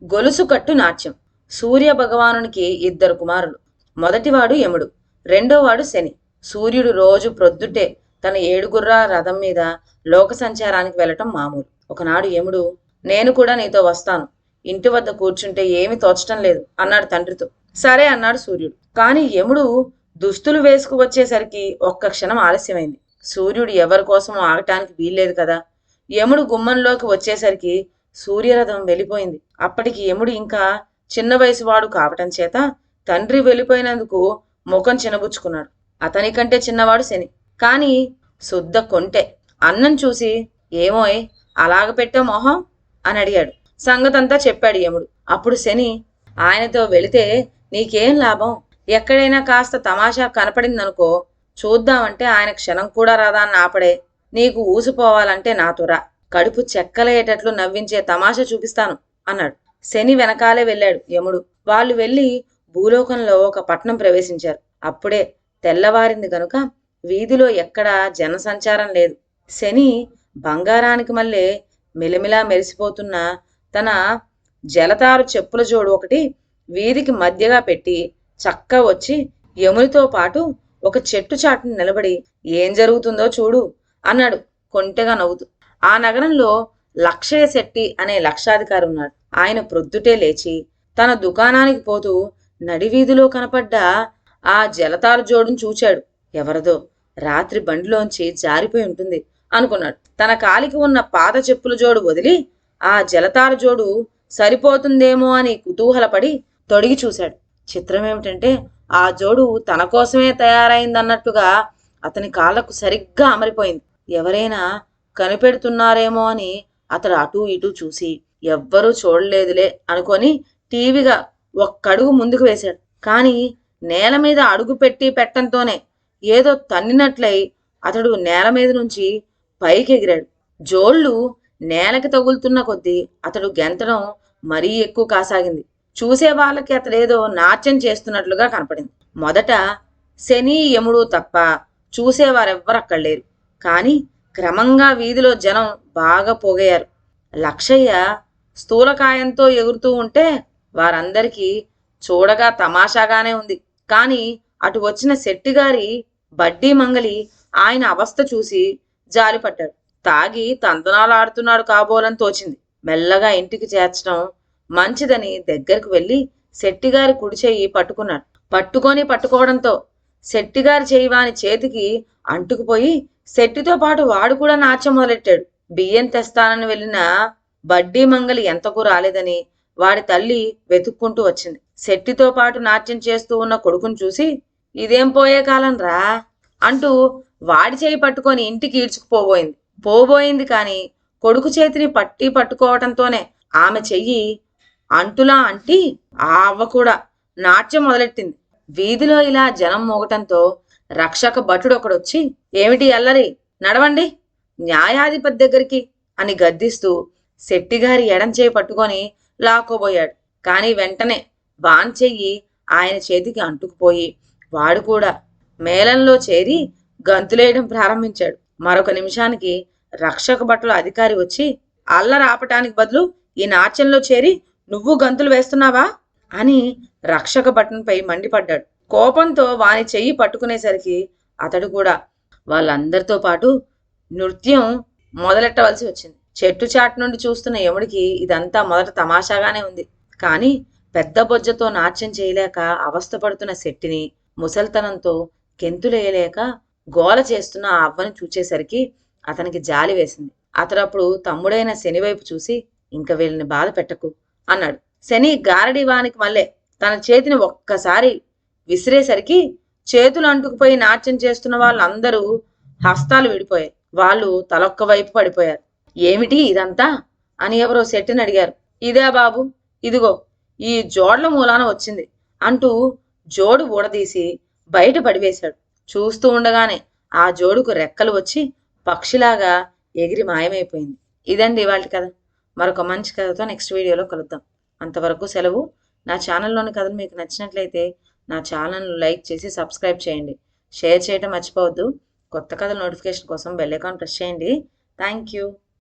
గొలుసుకట్టు నాట్యం. సూర్య భగవానునికి ఇద్దరు కుమారులు. మొదటివాడు యముడు, రెండోవాడు శని. సూర్యుడు రోజు ప్రొద్దుటే తన ఏడుగుర్ర రథం మీద లోక సంచారానికి వెళ్ళటం మామూలు. ఒకనాడు యముడు, నేను కూడా నీతో వస్తాను, ఇంటి వద్ద కూర్చుంటే ఏమి తోచటం లేదు అన్నాడు తండ్రితో. సరే అన్నాడు సూర్యుడు. కాని యముడు దుస్తులు వేసుకు వచ్చేసరికి ఒక్క క్షణం ఆలస్యమైంది. సూర్యుడు ఎవరి కోసం ఆగటానికి వీల్లేదు కదా. యముడు గుమ్మంలోకి వచ్చేసరికి సూర్యరథం వెళ్ళిపోయింది. అప్పటికి యముడు ఇంకా చిన్న వయసు వాడు కావటం చేత తండ్రి వెళ్ళిపోయినందుకు ముఖం చినబుచ్చుకున్నాడు. అతనికంటే చిన్నవాడు శని, కాని శుద్ధ కొంటె. అన్నం చూసి, ఏమోయ్ అలాగ పెట్టే మొహం అని అడిగాడు. సంగతంతా చెప్పాడు యముడు. అప్పుడు శని, ఆయనతో వెళితే నీకేం లాభం, ఎక్కడైనా కాస్త తమాషా కనపడిందనుకో, చూద్దామంటే ఆయన క్షణం కూడా రాదా అని ఆపడే. నీకు ఊసిపోవాలంటే నాతోరా, కడుపు చెక్కలయ్యేటట్లు నవ్వించే తమాషా చూపిస్తాను అన్నాడు. శని వెనకాలే వెళ్ళాడు యముడు. వాళ్ళు వెళ్ళి భూలోకంలో ఒక పట్నం ప్రవేశించారు. అప్పుడే తెల్లవారింది గనుక వీధిలో ఎక్కడా జనసంచారం లేదు. శని బంగారానికి మళ్ళీ మిలమిలా మెరిసిపోతున్న తన జలతారు చెప్పుల జోడు ఒకటి వీధికి మధ్యగా పెట్టి చక్క వచ్చి యమునితో పాటు ఒక చెట్టు చాటును నిలబడి, ఏం జరుగుతుందో చూడు అన్నాడు కొంటెగా నవ్వుతూ. ఆ నగరంలో లక్షయ్య శెట్టి అనే లక్షాధికారి ఉన్నాడు. ఆయన ప్రొద్దుటే లేచి తన దుకాణానికి పోతూ నడివీధిలో కనపడ్డ ఆ జలతారు జోడును చూచాడు. ఎవరదో రాత్రి బండిలోంచి జారిపోయి ఉంటుంది అనుకున్నాడు. తన కాలికి ఉన్న పాత చెప్పుల జోడు వదిలి ఆ జలతారు జోడు సరిపోతుందేమో అని కుతూహలపడి తొడిగి చూశాడు. చిత్రమేమిటంటే ఆ జోడు తన కోసమే తయారైందన్నట్టుగా అతని కాళ్లకు సరిగ్గా అమరిపోయింది. ఎవరైనా కనిపెడుతున్నారేమో అని అతడు అటూ ఇటూ చూసి ఎవ్వరూ చూడలేదులే అనుకొని టీవీగా ఒక్కడుగు ముందుకు వేశాడు. కాని నేల మీద అడుగు పెట్టంతోనే ఏదో తన్నినట్లయి అతడు నేల మీద నుంచి పైకి ఎగిరాడు. జోళ్ళు నేలకి తగులుతున్న కొద్దీ అతడు గెంతడం మరీ ఎక్కువ కాసాగింది. చూసే వాళ్ళకి అతడేదో నాట్యం చేస్తున్నట్లుగా కనపడింది. మొదట శని యముడు తప్ప చూసేవారెవ్వరక్కడ లేరు. కాని క్రమంగా వీధిలో జనం బాగా పోగయ్యారు. లక్షయ్య స్థూలకాయంతో ఎగురుతూ ఉంటే వారందరికీ చూడగా తమాషాగానే ఉంది. కాని అటు వచ్చిన శెట్టిగారి బడ్డీ మంగలి ఆయన అవస్థ చూసి జాలిపడ్డాడు. తాగి తందనాలాడుతున్నాడు కాబోలని తోచింది. మెల్లగా ఇంటికి చేర్చడం మంచిదని దగ్గరకు వెళ్ళి శెట్టిగారి కుడి చెయ్యి పట్టుకున్నాడు. పట్టుకోవడంతో శెట్టిగారి చెయ్యి వాని చేతికి అంటుకుపోయి శెట్టితో పాటు వాడు కూడా నాట్యం మొదలెట్టాడు. బియ్యం తెస్తానని వెళ్ళిన బడ్డీ మంగలి ఎంతకు రాలేదని వాడి తల్లి వెతుక్కుంటూ వచ్చింది. శెట్టితో పాటు నాట్యం చేస్తూ ఉన్న కొడుకును చూసి, ఇదేం పోయే కాలం రా అంటూ వాడి చేయి పట్టుకొని ఇంటికి ఈడ్చుకుపోబోయింది. కాని కొడుకు చేతిని పట్టుకోవటంతోనే ఆమె చెయ్యి అంటులా అంటి ఆ అవ్వ కూడా నాట్యం మొదలెట్టింది. వీధిలో ఇలా జనం మోగటంతో రక్షక భటుడు ఒకడొచ్చి, ఏమిటి అల్లరి, నడవండి న్యాయాధిపతి దగ్గరికి అని గద్దిస్తూ శెట్టిగారి ఎడంచేయి పట్టుకొని లాక్కోబోయాడు. కాని వెంటనే వాంచెయ్యి ఆయన చేతికి అంటుకుపోయి వాడు కూడా మేళంలో చేరి గంతులేయడం ప్రారంభించాడు. మరొక నిమిషానికి రక్షక భటుల అధికారి వచ్చి, అల్లరాపటానికి బదులు ఈ నాట్యంలో చేరి నువ్వు గంతులు వేస్తున్నావా అని రక్షక భటునిపై మండిపడ్డాడు. కోపంతో వాని చెయ్యి పట్టుకునేసరికి అతడు కూడా వాళ్ళందరితో పాటు నృత్యం మొదలెట్టవలసి వచ్చింది. చెట్టు చాటు నుండి చూస్తున్న యముడికి ఇదంతా మొదట తమాషాగానే ఉంది. కాని పెద్ద బొజ్జతో నాట్యం చేయలేక అవస్థపడుతున్న శెట్టిని, ముసల్తనంతో కెంతులేయలేక గోల చేస్తున్న ఆ అవ్వని చూచేసరికి అతనికి జాలి వేసింది. అతడప్పుడు తమ్ముడైన శని వైపు చూసి, ఇంక వీళ్ళని బాధ పెట్టకు అన్నాడు. శని గారడి వానికి మళ్ళీ తన చేతిని ఒక్కసారి విసిరేసరికి చేతులు అంటుకుపోయి నాట్యం చేస్తున్న వాళ్ళందరూ హస్తాలు విడిపోయాయి. వాళ్ళు తలొక్క వైపు పడిపోయారు. ఏమిటి ఇదంతా అని ఎవరో శెట్టిని అడిగారు. ఇదే బాబు, ఇదిగో ఈ జోడ్ల మూలాన వచ్చింది అంటూ జోడు ఊడదీసి బయట పడివేశాడు. చూస్తూ ఉండగానే ఆ జోడుకు రెక్కలు వచ్చి పక్షిలాగా ఎగిరి మాయమైపోయింది. ఇదండి ఇవాళ కథ. మరొక మంచి కథతో నెక్స్ట్ వీడియోలో కలుద్దాం. అంతవరకు సెలవు. నా ఛానల్లోని కథలు మీకు నచ్చినట్లయితే నా ఛానల్ను లైక్ చేసి సబ్స్క్రైబ్ చేయండి. షేర్ చేయడం మర్చిపోవద్దు. కొత్త కథల నోటిఫికేషన్ కోసం బెల్ ఐకాన్ ప్రెస్ చేయండి. Thank you.